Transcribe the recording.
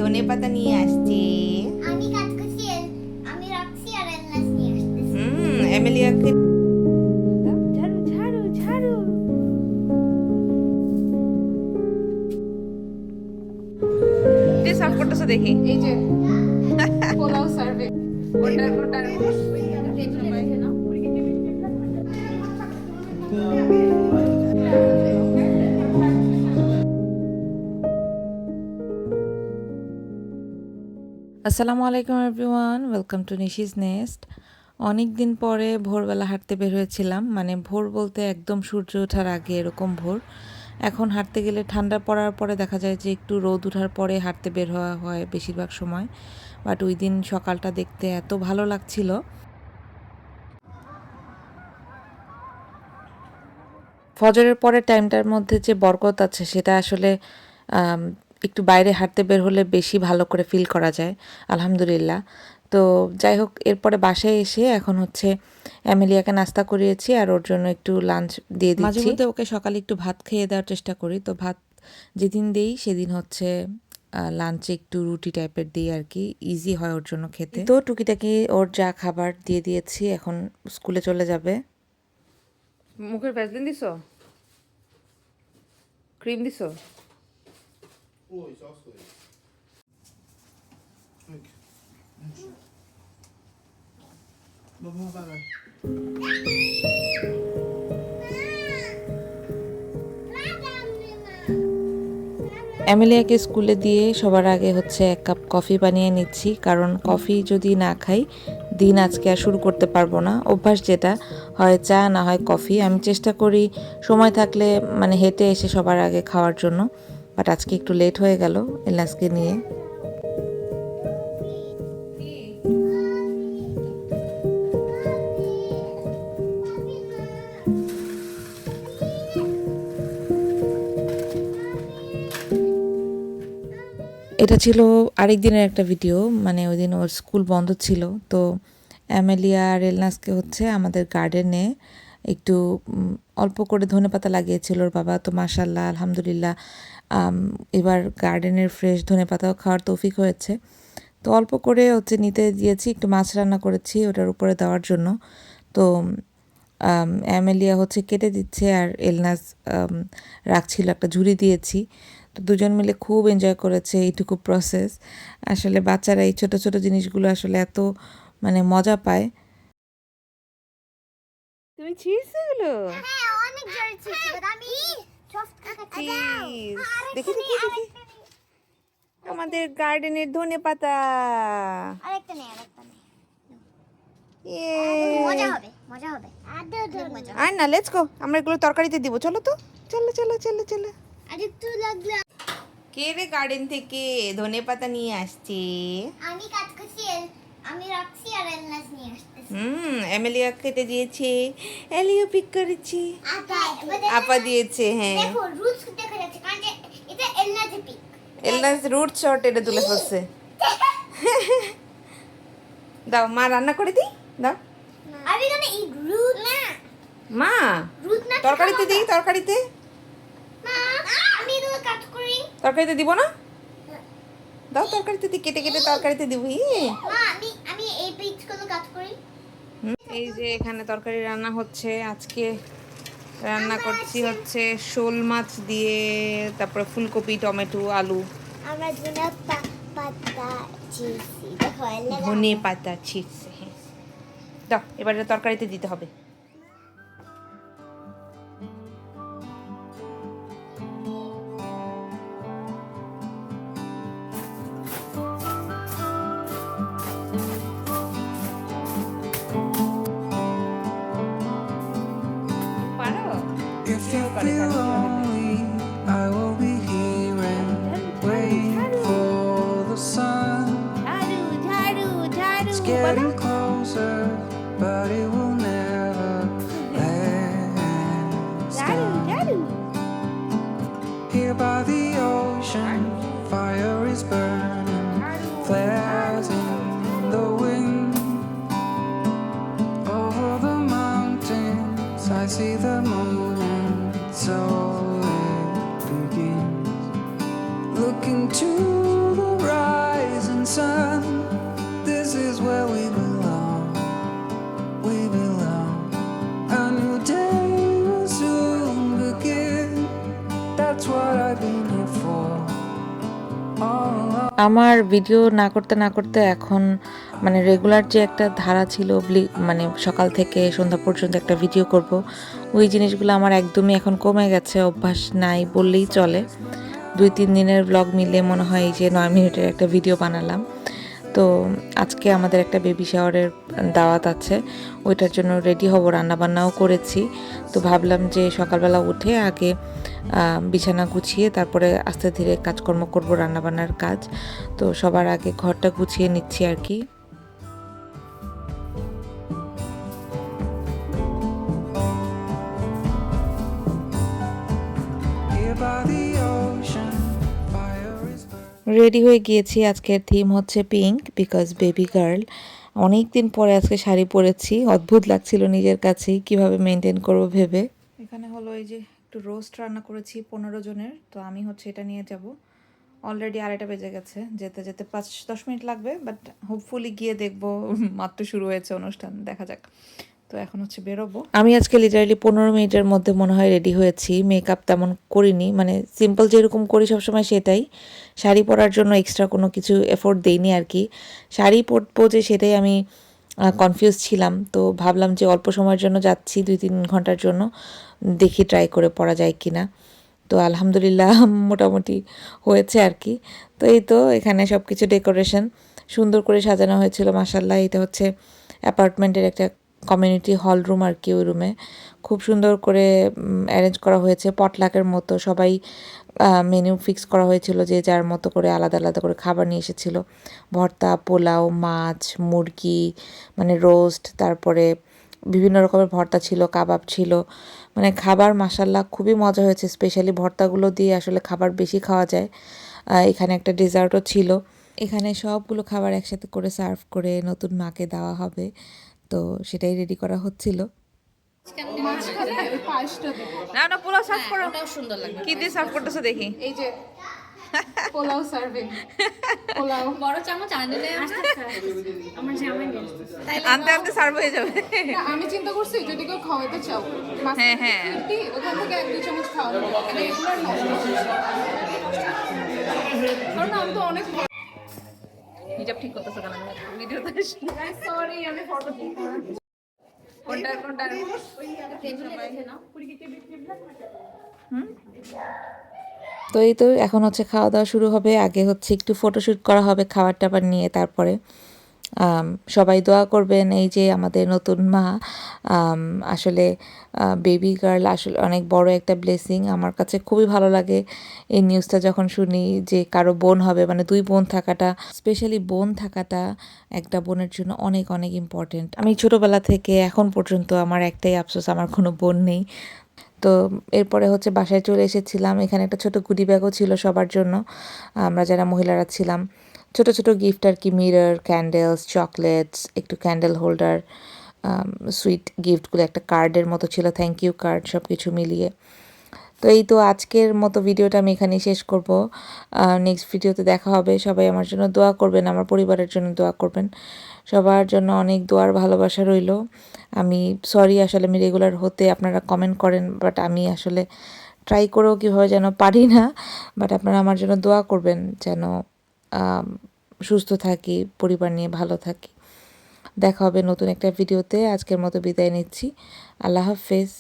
ধনেপাতা নিয়ে আসছে। আমি কাজ করছি, আমি রাখছি আর এলনাস নিয়ে আসতেছি। এমিলিয়াকে ঝাড়ু ঝাড়ু ঝাড়ু। যে সার্ভ করতেছে দেখি। এই যে পোলাও সার্ভে ওটার আসসালামু আলাইকুম everyone, welcome to Nishi's nest. অনেক দিন পরে ভোরবেলা হাঁটতে বের হয়েছিলাম, মানে ভোর বলতে একদম সূর্য ওঠার আগে এরকম ভোর। এখন হাঁটতে গেলে ঠান্ডা পড়ার পরে দেখা যায় যে একটু রোদ ওঠার পরে হাঁটতে বের হওয়া হয় বেশিরভাগ সময়, বাট ওই দিন সকালটা দেখতে এত ভালো লাগছিল। ফজরের পরে টাইমটার মধ্যে যে বরকত আছে সেটা আসলে একটু বাইরে হাঁটতে বের হলে বেশি ভালো করে ফিল করা যায়, আলহামদুলিল্লাহ। তো যাই হোক, এরপরে বাসায় এসে এখন হচ্ছে অ্যামেলিয়াকে নাস্তা করিয়েছি আর ওর জন্য একটু লাঞ্চ দিয়ে দিচ্ছি। মাঝে মধ্যে ওকে সকালে একটু ভাত খেয়ে দেওয়ার চেষ্টা করি, তো ভাত যেদিন দেই সেদিন হচ্ছে লাঞ্চে একটু রুটি টাইপের দিই আর কি, ইজি হয় ওর জন্য খেতে। তো টুকিটাকি ওর যা খাবার দিয়ে দিয়েছি, এখন স্কুলে চলে যাবে। মুখের ভ্যাসলিন দিছো? ক্রিম দিছো? Oh, ist auch so. Okay. Mach mal weiter. অ্যামেলিয়াকে স্কুলে দিয়ে সবার আগে হচ্ছে এক কাপ কফি বানিয়ে নিচ্ছি, কারণ কফি যদি না খাই দিন আজকে আর শুরু করতে পারবো না। অভ্যাস যেটা হয় চা না হয় কফি। আমি চেষ্টা করি সময় থাকলে মানে হেঁটে এসে সবার আগে খাওয়ার জন্য, বাট আজকে একটু লেট হয়ে গেল এলনাসকে নিয়ে। এটা ছিল আরেক দিনের একটা ভিডিও, মানে ওই দিন ওর স্কুল বন্ধ ছিল। তো অ্যামেলিয়া আর এলনাসকে হচ্ছে আমাদের গার্ডেনে একটু অল্প করে ধনেপাতা লাগিয়েছিল ওর বাবা। তো মাশাল্লাহ আলহামদুলিল্লাহ এবার গার্ডেনের ফ্রেশ ধনেপাতাও খাওয়ার তৌফিক হয়েছে। তো অল্প করে হচ্ছে নিতে দিয়েছি, একটু মাছ রান্না করেছি ওটার উপরে দেওয়ার জন্য। তো অ্যামেলিয়া হচ্ছে কেটে দিচ্ছে আর এলনাস রাখছিল, একটা ঝুড়ি দিয়েছি। তো দুজন মিলে খুব এনজয় করেছে এইটুকু প্রসেস। আসলে বাচ্চারা এই ছোট ছোট জিনিসগুলো আসলে এত মানে মজা পায়। তুমি ছিঁড়ছো এগুলো? হ্যাঁ, অনেক জোরে ছিঁড়ছি, বাট আমি সফট খাচ্ছি। দেখি দেখি দেখি আমাদের গার্ডেনের ধনেপাতা। আরেকটা নেই। ইয়ে মজা হবে, মজা হবে। অনেক মজা। আর না, লেটস গো, আমরা এগুলো তরকারিতে দিব। চলো তো, চলো চলো চলো চলো। আরেকটু লাগলে। কে রে গার্ডেন থেকে ধনেপাতা নিয়ে আসছে? আমি কাজ করছি, আমি রাখছি আর এলনাস নিয়ে আসতেছি। এমিলিয়া কেটে দিয়েছে, এলিও পিক করেছি, আপা দিয়েছে। হ্যাঁ, দেখো রুটস দেখা যাচ্ছে, কারণ যে এটা এলনাসের পিক। এলনাস রুট শর্ট এটা তুলে ফেলছে। দাও, মা রান্না করে দিই, দাও। Are we gonna eat root? না। মা রুট না তরকারিতে দিই, তরকারিতে মা, আমি তো কাজ করি। তরকারিতে দিব না, দাও তরকারিতে দিই, কেটে কেটে তরকারিতে দিব। মা, আমি এই পিকগুলো কাজ করি। এই যে এখানে তরকারি রান্না হচ্ছে। আজকে রান্না করছি হচ্ছে শোল মাছ দিয়ে, তারপরে ফুলকপি, টমেটো, আলু, আমরা পাতা চিপসি দেখো ধনে পাতা ছিটছে। হ্যাঁ, দাও এবারে তরকারিতে দিতে হবে। পারো? If you feel lonely, I will be here and wait for the sun. ঝাড়ু ঝাড়ু ঝাড়ু It's getting closer, but it will never last. ঝাড়ু ঝাড়ু। Here by the ocean, fire is burning, flares in the wind. Over the mountains, I see the moon, and so it begins. Looking to the right. আমার video না করতে না করতে এখন মানে regular যে একটা ধারা ছিল মানে সকাল থেকে সন্ধ্যা পর্যন্ত একটা ভিডিও করব, ওই জিনিসগুলো আমার একদমই এখন কমে গেছে, অভ্যাস নাই বললেই চলে। 2-3 দিনের ব্লগ মিলে মনে হয় যে 9 মিনিটের একটা ভিডিও বানালাম। তো আজকে আমাদের একটা বেবি শাওয়ারের দাওয়াত আছে, ওইটার জন্য রেডি হব, রান্নাবান্নাও করেছি। তো ভাবলাম যে সকালবেলা উঠে আগে বিছানা গুছিয়ে তারপরে আস্তে ধীরে কাজকর্ম করব, রান্নাবান্নার কাজ। তো সবার আগে ঘরটা গুছিয়ে নিচ্ছি আর কি। Here by the ocean, fire is burning. Ready হয়ে গিয়েছি, আজকের থিম হচ্ছে পিঙ্ক বিকজ বেবি গার্ল। অনেক দিন পরে আজকে শাড়ি পরেছি, অদ্ভুত লাগছিল নিজের কাছেই কিভাবে মেনটেন করব ভেবে। এখানে হলো এই যে একটু রোস্ট রান্না করেছি 15 জনের, তো আমি হচ্ছে এটা নিয়ে যাব। অলরেডি 2:30 বেজে গেছে, যেতে যেতে 5-10 মিনিট লাগবে, বাট হোপফুলি গিয়ে দেখবো, মাত্র শুরু হয়েছে অনুষ্ঠান, দেখা যাক। তো এখন হচ্ছে বেরোবো। আমি আজকে লিটারালি 15 মিনিটের মধ্যে মনে হয় রেডি হয়েছি, মেকআপ তেমন করিনি, মানে সিম্পল যেরকম করি সবসময় সেটাই। শাড়ি পরার জন্য এক্সট্রা কোনো কিছু এফোর্ট দেইনি আর কি। শাড়ি পরবো যে সেটাই আমি কনফিউজ ছিলাম, তো ভাবলাম যে অল্প সময়ের জন্য যাচ্ছি, 2-3 ঘন্টার জন্য, দেখি ট্রাই করে পরা যায় কি না। তো আলহামদুলিল্লাহ মোটামুটি হয়েছে আর কি। তো এই তো এখানে সব কিছু ডেকোরেশন সুন্দর করে সাজানো হয়েছিল মাশাল্লাহ। এটা হচ্ছে অ্যাপার্টমেন্টের একটা কমিউনিটি হল রুম আর কি, ওই রুমে খুব সুন্দর করে অ্যারেঞ্জ করা হয়েছে পটলাকের মতো। সবাই মেনু ফিক্স করা হয়েছিল, যে যার মতো করে আলাদা আলাদা করে খাবার নিয়ে এসেছিল। ভর্তা, পোলাও, মাছ, মুরগি, মানে রোস্ট, তারপরে বিভিন্ন রকমের ভর্তা ছিল, কাবাব ছিল, মানে খাবার মাশাল্লাহ খুবই মজা হয়েছে। স্পেশালি ভর্তাগুলো দিয়ে আসলে খাবার বেশি খাওয়া যায়। এখানে একটা ডেজার্টও ছিল। এখানে সবগুলো খাবার একসাথে করে সার্ভ করে নতুন মাকে দেওয়া হবে, তো সেটাই রেডি করা হচ্ছিল। মাঝখানে ওই পায়েসটা দেবো। না না, পোলাও সার্ভ করো। ওটাও সুন্দর লাগবে। কি দিয়ে সার্ভ করতেছো দেখি? এই যে পোলাও সার্ভিং, পোলাও বড় চামচ আনলে আমার জামাই নেই। আনতে আনতে সার্ভ হয়ে যাবে। না, আমি চিন্তা করছি যদি কেউ খাওয়াতে চাও হ্যাঁ, হ্যাঁ। ওখান থেকে 1-2 চামচ খাওয়াবো, মানে এগুলো আর নষ্ট হবে না। কারণ আমি তো অনেক হিজাব ঠিক করতেছো কেন? ভিডিওতে সরি, আমি ফটো দিই। কোনটা কোনটা? তো এই তো এখন হচ্ছে খাওয়া দাওয়া শুরু হবে। আগে হচ্ছে একটু ফটোশ্যুট করা হবে খাবার টাবার নিয়ে, তারপরে সবাই দোয়া করবেন। এই যে আমাদের নতুন মা, আসলে বেবি গার্ল আসলে অনেক বড় একটা ব্লেসিং। আমার কাছে খুবই ভালো লাগে এই নিউজটা যখন শুনি যে কারো বোন হবে, মানে 2 বোন থাকাটা, স্পেশালি বোন থাকাটা একটা বোনের জন্য অনেক অনেক ইম্পর্টেন্ট। আমি ছোটোবেলা থেকে এখন পর্যন্ত আমার একটাই আফসোস, আমার কোনো বোন নেই। তো এরপরে হচ্ছে বাসায় চলে এসেছিলাম। এখানে একটা ছোট গুডি ব্যাগও ছিল সবার জন্য, আমরা যারা মহিলারা ছিলাম। ছোট ছোট গিফট আর কি, মিরর, ক্যান্ডেলস, চকলেটস, একটু ক্যান্ডেল হোল্ডার, সুইট গিফটগুলো, একটা কার্ডের মতো ছিল, থ্যাংক ইউ কার্ড, সব কিছু মিলিয়ে। তো এই তো আজকের মতো ভিডিওটা আমি এখানেই শেষ করব। নেক্সট ভিডিওতে দেখা হবে। সবাই আমার জন্য দোয়া করবেন, আমার পরিবারের জন্য দোয়া করবেন। সবার জন্য অনেক দোয়ার ভালোবাসা রইল। আমি সরি, আসলে আমি রেগুলার হতে আপনারা কমেন্ট করেন, বাট আমি আসলে ট্রাই করেও কীভাবে যেন পারি না। বাট আপনারা আমার জন্য দোয়া করবেন যেন সুস্থ থাকি, পরিবার নিয়ে ভালো থাকি। দেখা হবে নতুন একটা ভিডিওতে। আজকের মতো বিদায় নিচ্ছি। আল্লাহ হাফেজ।